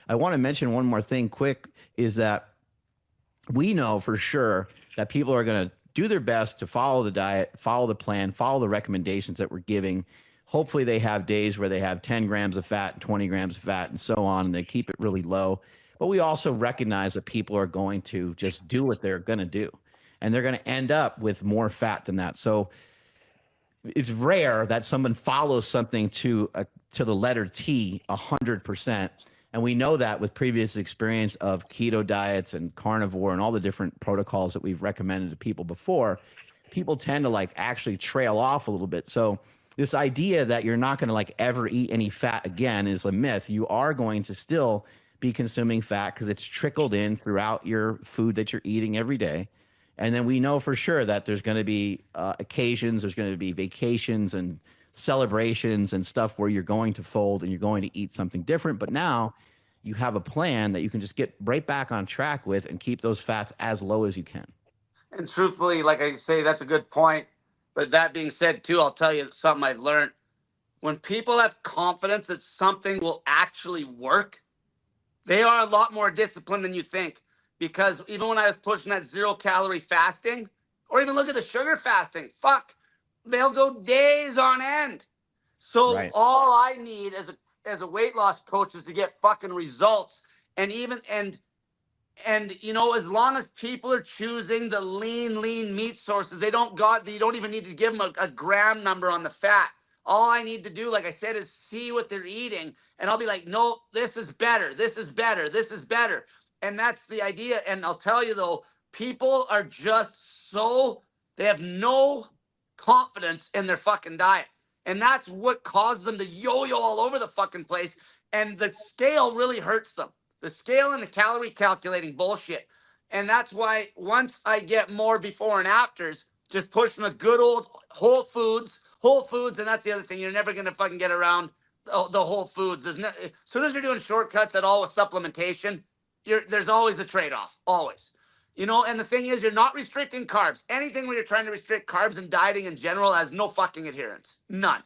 I want to mention one more thing quick is that we know for sure that people are going to do their best to follow the diet, follow the plan, follow the recommendations that we're giving. Hopefully, they have days where they have 10 grams of fat, 20 grams of fat, and so on, and they keep it really low. But we also recognize that people are going to just do what they're going to do, and they're going to end up with more fat than that. So it's rare that someone follows something to the letter T 100%. And we know that with previous experience of keto diets and carnivore and all the different protocols that we've recommended to people before, people tend to like actually trail off a little bit. So this idea that you're not going to like ever eat any fat again is a myth. You are going to still be consuming fat because it's trickled in throughout your food that you're eating every day. And then we know for sure that there's going to be occasions, there's going to be vacations and celebrations and stuff where you're going to fold and you're going to eat something different. But now you have a plan that you can just get right back on track with and keep those fats as low as you can. And truthfully, like I say, that's a good point. But that being said, too, I'll tell you something I've learned. When people have confidence that something will actually work, they are a lot more disciplined than you think. Because even when I was pushing that 0-calorie fasting, or even look at the sugar fasting, fuck, they'll go days on end. So Right. all I need as a weight loss coach is to get fucking results. And even and you know, as long as people are choosing the lean meat sources, you don't even need to give them a gram number on the fat. All I need to do, like I said, is see what they're eating, and I'll be like, no, this is better, this is better, this is better. And that's the idea. And I'll tell you though, people are just they have no confidence in their fucking diet. And that's what caused them to yo-yo all over the fucking place. And the scale really hurts them. The scale and the calorie calculating bullshit. And that's why once I get more before and afters, just pushing a good old Whole Foods, and that's the other thing. You're never gonna fucking get around the Whole Foods. As soon as you're doing shortcuts at all with supplementation, there's always a trade-off, always. You know, and the thing is, you're not restricting carbs. Anything where you're trying to restrict carbs and dieting in general has no fucking adherence. None.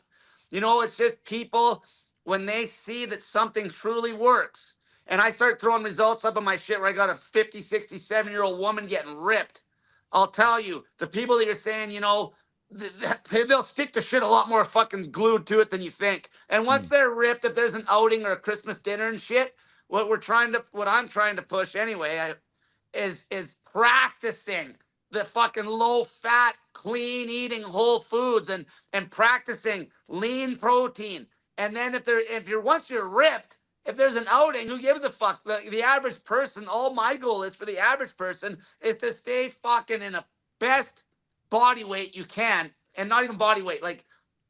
You know, it's just people, when they see that something truly works, and I start throwing results up on my shit where I got a 50, 60, 7-year-old woman getting ripped, I'll tell you, the people that you're saying, you know, they'll stick to shit a lot more fucking glued to it than you think. And once Mm. they're ripped, if there's an outing or a Christmas dinner and shit, what I'm trying to push anyway, is practicing the fucking low fat, clean eating whole foods and practicing lean protein. And then if you're once you're ripped, if there's an outing, who gives a fuck? The average person, all my goal is for the average person is to stay fucking in a best body weight you can, and not even body weight, like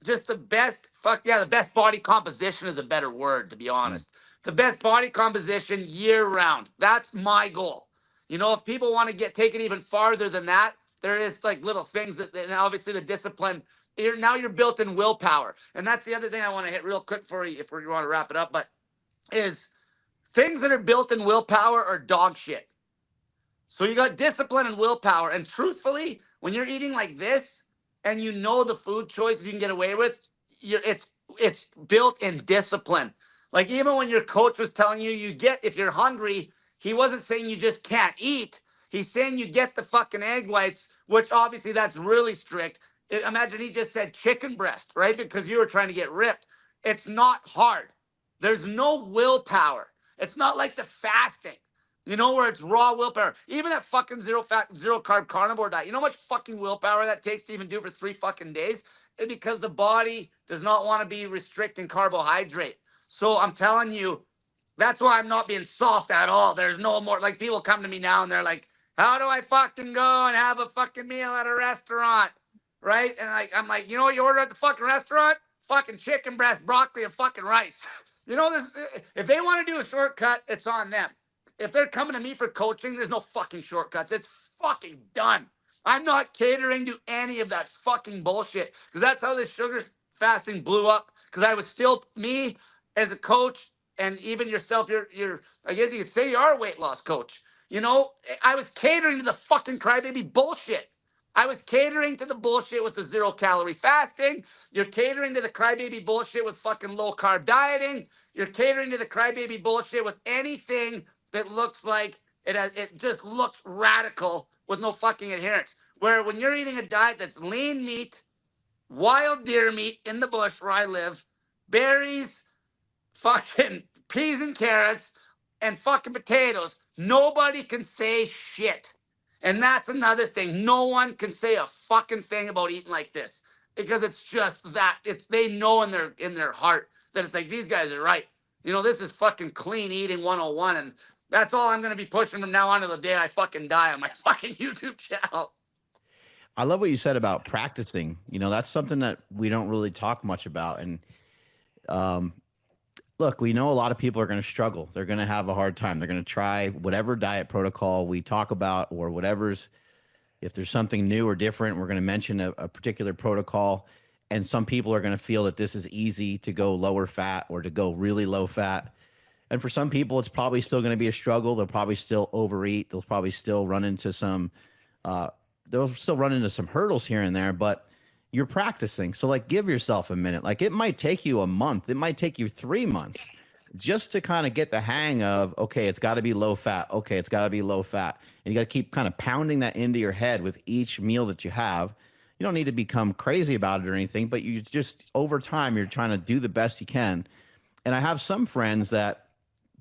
just the best the best body composition is a better word, to be Mm. honest. The best body composition year round. That's my goal. You know, if people want to take it even farther than that, there is like little things and obviously the discipline. You're built in willpower, and that's the other thing I want to hit real quick for you if we want to wrap it up. But is things that are built in willpower are dog shit. So you got discipline and willpower. And truthfully, when you're eating like this and you know the food choices you can get away with, it's built in discipline. Like even when your coach was telling you if you're hungry, he wasn't saying you just can't eat. He's saying you get the fucking egg whites, which obviously that's really strict. Imagine he just said chicken breast, right? Because you were trying to get ripped. It's not hard. There's no willpower. It's not like the fasting. You know, where it's raw willpower. Even that fucking zero fat, zero carb carnivore diet. You know how much fucking willpower that takes to even do for 3 fucking days? It's because the body does not want to be restricting carbohydrate. So I'm telling you, that's why I'm not being soft at all. There's no more, like people come to me now and they're like, how do I fucking go and have a fucking meal at a restaurant? Right? And I'm like, you know what you order at the fucking restaurant? Fucking chicken breast, broccoli, and fucking rice. You know, if they want to do a shortcut, it's on them. If they're coming to me for coaching, there's no fucking shortcuts. It's fucking done. I'm not catering to any of that fucking bullshit, because that's how this sugar fasting blew up. Because I was still me as a coach, and even yourself. You're I guess you could say you are a weight loss coach. You know, I was catering to the fucking crybaby bullshit. I was catering to the bullshit with the 0-calorie fasting. You're catering to the crybaby bullshit with fucking low carb dieting. You're catering to the crybaby bullshit with anything that looks like it just looks radical with no fucking adherence. Where when you're eating a diet that's lean meat, wild deer meat in the bush where I live, berries, fucking peas and carrots, and fucking potatoes, nobody can say shit. And that's another thing. No one can say a fucking thing about eating like this because it's just that. It's they know in their heart that it's like these guys are right. You know, this is fucking clean eating 101, and that's all I'm gonna be pushing from now on to the day I fucking die on my fucking YouTube channel. I love what you said about practicing. You know, that's something that we don't really talk much about. And um, look, we know a lot of people are going to struggle. They're going to have a hard time. They're going to try whatever diet protocol we talk about or whatever's, if there's something new or different, we're going to mention a particular protocol. And some people are going to feel that this is easy to go lower fat or to go really low fat. And for some people, it's probably still going to be a struggle. They'll probably still overeat. They'll probably still run into some, hurdles here and there, but you're practicing. So like, give yourself a minute. Like it might take you a month. It might take you 3 months just to kind of get the hang of, okay, it's got to be low fat. Okay. It's got to be low fat. And you got to keep kind of pounding that into your head with each meal that you have. You don't need to become crazy about it or anything, but you just, over time, you're trying to do the best you can. And I have some friends that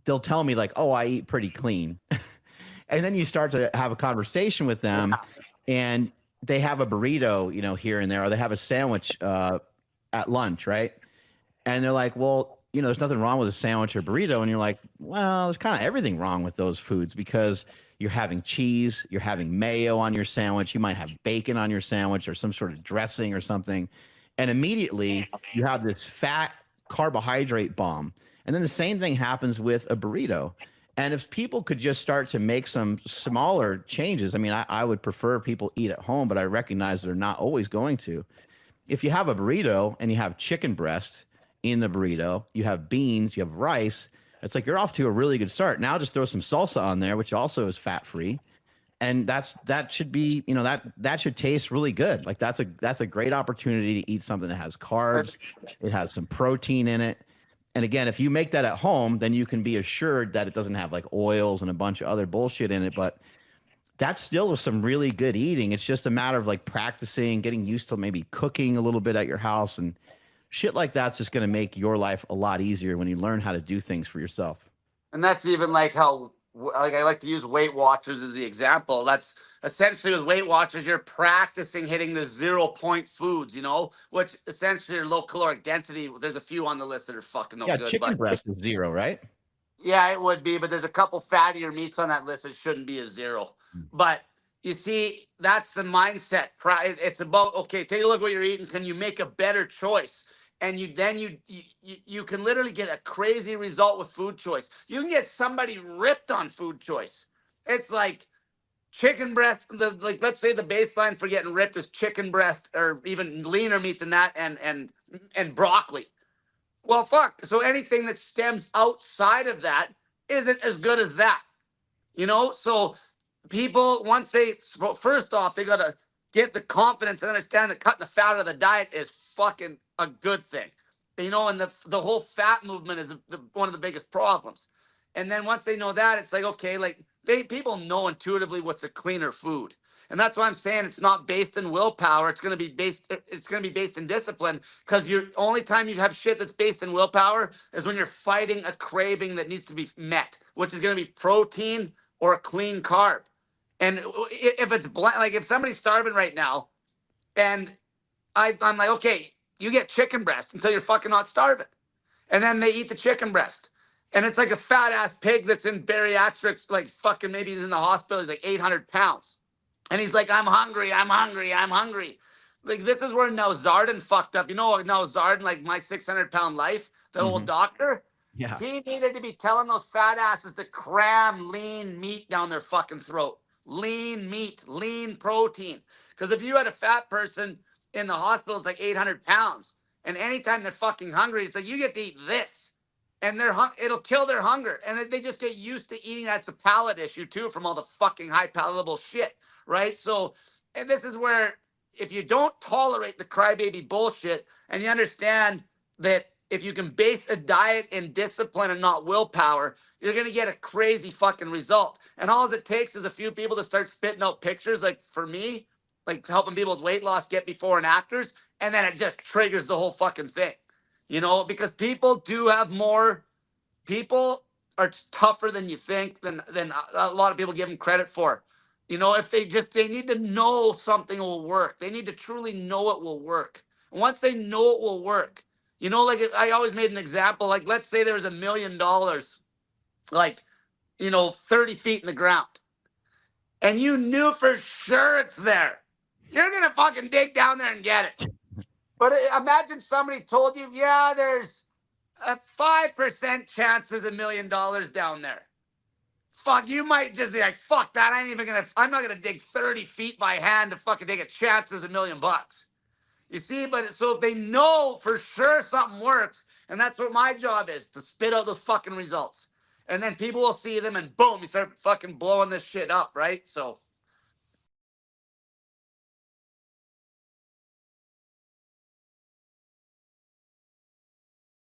they'll tell me like, oh, I eat pretty clean. And then you start to have a conversation with them and they have a burrito, you know, here and there, or they have a sandwich at lunch, right? And they're like, well, you know, there's nothing wrong with a sandwich or burrito. And you're like, well, there's kind of everything wrong with those foods because you're having cheese, you're having mayo on your sandwich, you might have bacon on your sandwich or some sort of dressing or something. And immediately you have this fat carbohydrate bomb. And then the same thing happens with a burrito. And if people could just start to make some smaller changes, I mean, I would prefer people eat at home, but I recognize they're not always going to. If you have a burrito and you have chicken breast in the burrito, you have beans, you have rice, it's like you're off to a really good start. Now just throw some salsa on there, which also is fat-free. And that should be, you know, that should taste really good. Like that's a great opportunity to eat something that has carbs, it has some protein in it. And again, if you make that at home, then you can be assured that it doesn't have like oils and a bunch of other bullshit in it. But that's still some really good eating. It's just a matter of like practicing, getting used to maybe cooking a little bit at your house, and shit like that's just going to make your life a lot easier when you learn how to do things for yourself. And that's even like how, like I like to use Weight Watchers as the example. That's essentially with Weight Watchers, you're practicing hitting the 0-point foods, you know, which essentially are low caloric density. There's a few on the list that are fucking no good. Chicken breast is 0, right? Yeah, it would be, but there's a couple fattier meats on that list that shouldn't be a 0. But you see, that's the mindset. It's about, okay, take a look at what you're eating. Can you make a better choice? And you can literally get a crazy result with food choice. You can get somebody ripped on food choice. It's like chicken breast, like let's say the baseline for getting ripped is chicken breast or even leaner meat than that and broccoli. Well, fuck. So anything that stems outside of that isn't as good as that. You know? So people, first off, they got to get the confidence and understand that cutting the fat out of the diet is fucking a good thing. You know, and the whole fat movement is one of the biggest problems. And then once they know that, it's like, okay, like people know intuitively what's a cleaner food. And that's why I'm saying it's not based in willpower. It's going to be based in discipline, because your only time you have shit that's based in willpower is when you're fighting a craving that needs to be met, which is going to be protein or a clean carb. And if it's like if somebody's starving right now and I'm like, okay, you get chicken breast until you're fucking not starving. And then they eat the chicken breast. And it's like a fat ass pig that's in bariatrics, like fucking maybe he's in the hospital. He's like 800 pounds. And he's like, I'm hungry. Like, this is where Now Zardin fucked up. You know, Now Zardin, like My 600-Pound Life, the old doctor? Yeah. He needed to be telling those fat asses to cram lean meat down their fucking throat. Lean meat, lean protein. Because if you had a fat person in the hospital, it's like 800 pounds. And anytime they're fucking hungry, it's like, you get to eat this. And it'll kill their hunger. And then they just get used to eating. That's a palate issue, too, from all the fucking high palatable shit. Right? So and this is where if you don't tolerate the crybaby bullshit and you understand that if you can base a diet in discipline and not willpower, you're gonna get a crazy fucking result. And all it takes is a few people to start spitting out pictures, like for me, like helping people with weight loss get before and afters, and then it just triggers the whole fucking thing. You know, because people do have more. People are tougher than you think, than a lot of people give them credit for. You know, if they need to know something will work. They need to truly know it will work. And once they know it will work, you know, like I always made an example. Like, let's say there was $1 million, like, 30 feet in the ground, and you knew for sure it's there. You're gonna fucking dig down there and get it. But imagine somebody told you, yeah, there's a 5% chance there's $1 million down there. Fuck, you might just be like, fuck that. I'm not gonna dig 30 feet by hand to fucking take a chance there's $1 million. You see, but so if they know for sure something works, and that's what my job is, to spit out those fucking results. And then people will see them and boom, you start fucking blowing this shit up, right? So